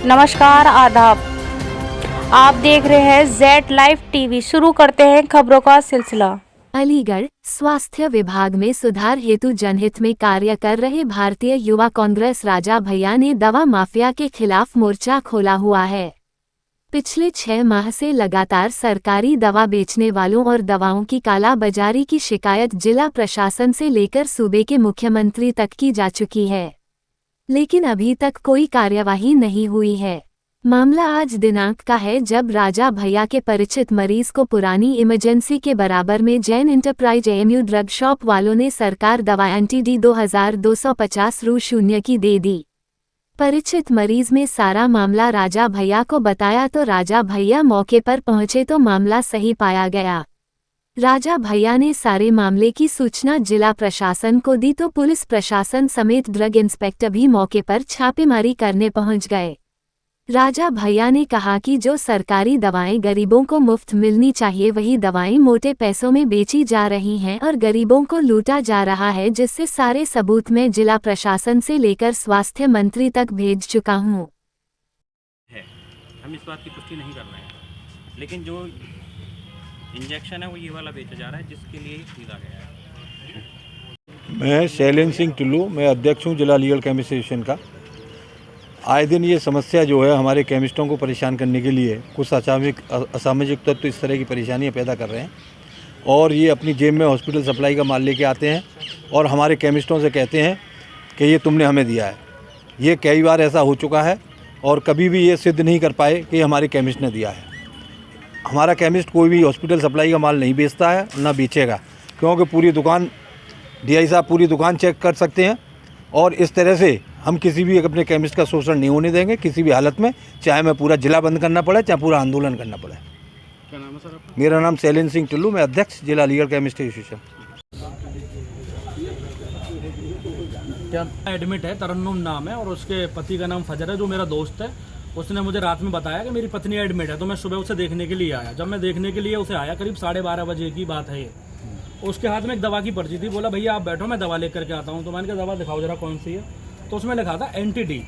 नमस्कार, आदाब। आप देख रहे हैं जेड लाइव टीवी। शुरू करते हैं खबरों का सिलसिला। अलीगढ़ स्वास्थ्य विभाग में सुधार हेतु जनहित में कार्य कर रहे भारतीय युवा कांग्रेस राजा भैया ने दवा माफिया के खिलाफ मोर्चा खोला हुआ है। पिछले 6 माह से लगातार सरकारी दवा बेचने वालों और दवाओं की कालाबाजारी की शिकायत जिला प्रशासन से लेकर सूबे के मुख्यमंत्री तक की जा चुकी है, लेकिन अभी तक कोई कार्यवाही नहीं हुई है। मामला आज दिनांक का है जब राजा भैया के परिचित मरीज को पुरानी इमरजेंसी के बराबर में Jain enterprise AMU drug shop वालों ने सरकार दवा एंटी-डी 2250 रू 0 की दे दी। परिचित मरीज में सारा मामला राजा भैया को बताया तो राजा भैया मौके पर पहुंचे तो मामला सही पाया गया। राजा भैया ने सारे मामले की सूचना जिला प्रशासन को दी तो पुलिस प्रशासन समेत ड्रग इंस्पेक्टर भी मौके पर छापेमारी करने पहुंच गए। राजा भैया ने कहा कि जो सरकारी दवाएं गरीबों को मुफ्त मिलनी चाहिए वही दवाएं मोटे पैसों में बेची जा रही हैं और गरीबों को लूटा जा रहा है, जिससे सारे सबूत मैं जिला प्रशासन से लेकर स्वास्थ्य मंत्री तक भेज चुका हूं। हम इस बात की पुष्टि नहीं कर रहे हैं, लेकिन जो इंजेक्शन है वो ये वाला बेचा जा रहा है जिसके लिए खरीदा गया है। मैं शैलेंद्र सिंह टुल्लू, मैं अध्यक्ष हूँ जिला लीगल केमिस्ट एसोसिएशन का। आए दिन ये समस्या जो है हमारे केमिस्टों को परेशान करने के लिए कुछ असामाजिक तत्व तो इस तरह की परेशानियाँ पैदा कर रहे हैं और ये अपनी जेब में हॉस्पिटल सप्लाई का माल लेके आते हैं और हमारे केमिस्टों से कहते हैं कि ये तुमने हमें दिया है। ये कई बार ऐसा हो चुका है और कभी भी ये सिद्ध नहीं कर पाए कि हमारे केमिस्ट ने दिया है। हमारा केमिस्ट कोई भी हॉस्पिटल सप्लाई का माल नहीं बेचता है, ना बेचेगा, क्योंकि पूरी दुकान डीआई साहब पूरी दुकान चेक कर सकते हैं और इस तरह से हम किसी भी अपने केमिस्ट का शोषण नहीं होने देंगे किसी भी हालत में, चाहे मैं पूरा जिला बंद करना पड़े, चाहे पूरा आंदोलन करना पड़े। क्या नाम है सर आपका? मेरा नाम शैलेंद्र सिंह टुल्लू, मैं अध्यक्ष जिला लीगल केमिस्ट एसोसिएशन। क्या एडमिट है, तरन्नुम नाम है और उसके पति का नाम फजर है जो मेरा दोस्त है। उसने मुझे रात में बताया कि मेरी पत्नी एडमिट है, तो मैं सुबह उसे देखने के लिए आया। जब मैं देखने के लिए उसे आया, करीब 12:30 बजे की बात है ये। उसके हाथ में एक दवा की पर्ची थी। बोला भैया आप बैठो, मैं दवा लेकर के आता हूँ। तो मैंने कहा दवा दिखाओ जरा कौन सी है। तो उसमें लिखा था एंटी-डी।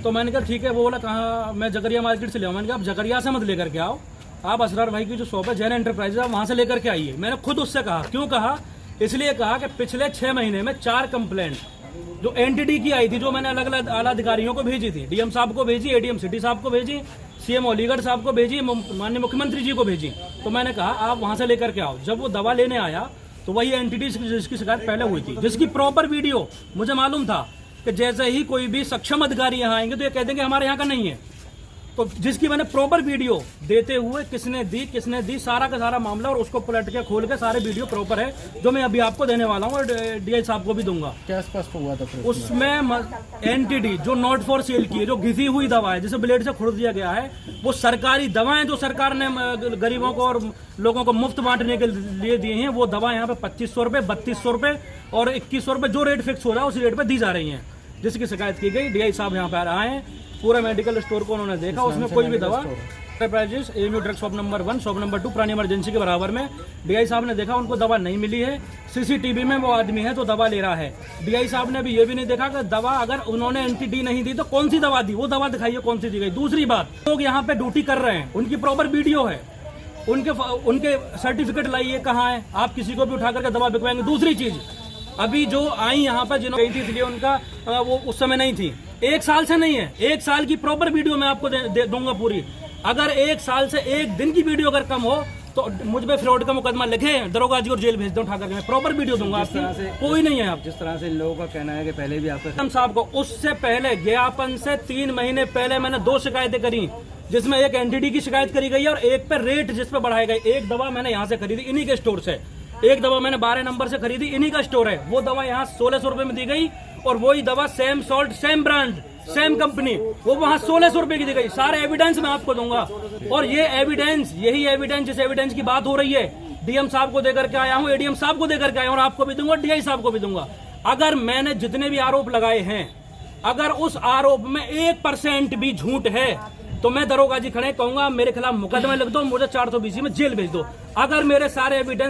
तो मैंने कहा ठीक है। वो बोला कहाँ? मैं जगरिया मार्केट से ले आऊँ। मैंने कहा आप जगरिया से मत लेकर के आओ, आप असरार भाई की जो शॉप है जैन एंटरप्राइज आप वहाँ से लेकर के आइए। मैंने खुद उससे कहा। क्यों कहा? इसलिए कहा कि पिछले 6 महीने में 4 कंप्लेंट जो एंटी-डी की आई थी, जो मैंने अलग अलग आला अधिकारियों को भेजी थी, डीएम साहब को भेजी, एडीएम सिटी साहब को भेजी, सीएम अलीगढ़ साहब को भेजी, माननीय मुख्यमंत्री जी को भेजी। तो मैंने कहा आप वहां से लेकर के आओ। जब वो दवा लेने आया तो वही एंटी-डी जिसकी शिकायत पहले हुई थी, जिसकी प्रॉपर वीडियो मुझे मालूम था कि जैसे ही कोई भी सक्षम अधिकारी यहाँ आएंगे तो ये कह देंगे हमारे यहाँ का नहीं है। तो जिसकी मैंने प्रॉपर वीडियो देते हुए किसने दी सारा का सारा मामला, और उसको पलट के खोल के सारे वीडियो प्रॉपर है जो मैं अभी आपको देने वाला हूँ और डीआई साहब को भी दूंगा। क्या स्पष्ट हुआ था फिर? उसमें एंटी-डी जो नॉट फॉर सेल की है, जो घिसी हुई दवा है, जिसे ब्लेड से खुड़ दिया गया है, वो सरकारी दवाएं जो सरकार ने गरीबों को और लोगों को मुफ्त बांटने के लिए दी हैं, वो दवा यहाँ पे 2500 रुपए, 3200 रुपए और 2100 रुपए जो रेट फिक्स हो रहा है उसी रेट पे दी जा रही है, जिसकी शिकायत की गई। डीआई साहब यहाँ पे आए हैं, पूरा मेडिकल स्टोर को उन्होंने देखा, उसमें कोई भी दवा enterprises AMU drug shop number 1, shop number 2 पुरानी इमरजेंसी के बराबर में डीआई साहब ने देखा, उनको दवा नहीं मिली है। सीसीटीवी में वो आदमी है तो दवा ले रहा है। डीआई साहब ने भी ये भी नहीं देखा कि दवा अगर उन्होंने एंटी-डी नहीं दी तो कौन सी दवा दी, वो दवा दिखाइए कौन सी दी गई। दूसरी बात, लोग यहाँ पे ड्यूटी कर रहे हैं, उनकी प्रॉपर वीडियो है, उनके सर्टिफिकेट लाइए कहाँ है, आप किसी को भी उठा करके दवा बिकवाएंगे। दूसरी चीज, अभी जो आई यहाँ पर जिन्होंने गई थी इसलिए उनका वो उस समय नहीं थी, 1 साल से नहीं है, 1 साल की प्रॉपर वीडियो मैं आपको दे दूंगा पूरी। अगर 1 साल से 1 दिन की वीडियो अगर कम हो तो मुझ पे फ्रॉड का मुकदमा लिखे, दरोगा जी और जेल भेज दो उठा करके, मैं प्रॉपर वीडियो दूंगा आपकी। कोई नहीं है। आप जिस तरह से लोगों का कहना है कि पहले भी आपका साहब को उससे पहले ज्ञापन से 3 महीने पहले मैंने 2 शिकायतें करी, जिसमें एक एंटी-डी की शिकायत करी गई है और एक पे रेट जिस पे बढ़ाए गए। एक दवा मैंने यहाँ से खरीदी इन्हीं के स्टोर से, एक दवा मैंने 12 नंबर से खरीदी, इन्हीं का स्टोर है। वो दवा यहाँ 1600 रुपए में दी गई और वही दवा same salt, same brand, same company, वो वहाँ 1600 रुपए की दी गई। सारे एविडेंस मैं आपको दूंगा और ये एविडेंस, यही एविडेंस जिस एविडेंस की बात हो रही है, डीएम साहब को देकर के आया हूँ, एडीएम साहब को देकर के आया हूँ और आपको भी दूंगा, डीआई साहब को भी दूंगा। अगर मैंने जितने भी आरोप लगाए हैं, अगर उस आरोप में 1% भी झूठ है तो मैं दरोगा जी खड़े कहूंगा मेरे खिलाफ मुकदमा लिख दो, मुझे 420 में जेल भेज दो। अगर मेरे सारे एविडेंस